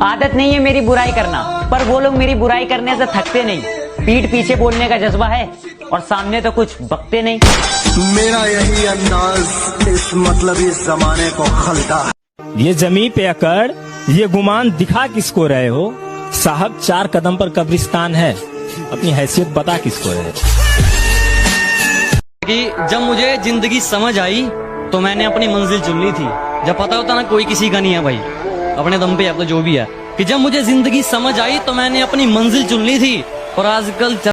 आदत नहीं है मेरी बुराई करना, पर वो लोग मेरी बुराई करने से थकते नहीं। पीठ पीछे बोलने का जज्बा है और सामने तो कुछ बकते नहीं। मेरा यही अंदाज इस मतलब इस जमाने को खलता है। ये जमीन पे अकड़, ये गुमान दिखा किसको रहे हो? साहब 4 कदम पर कब्रिस्तान है, अपनी हैसियत बता किसको रहे हो? कि जब मुझे जिंदगी समझ आई तो मैंने अपनी मंजिल चुन ली थी। जब पता होता ना कोई किसी का नहीं है भाई, अपने दम पे अब तो जो भी है, कि जब मुझे जिंदगी समझ आई तो मैंने अपनी मंजिल चुन ली थी। और आजकल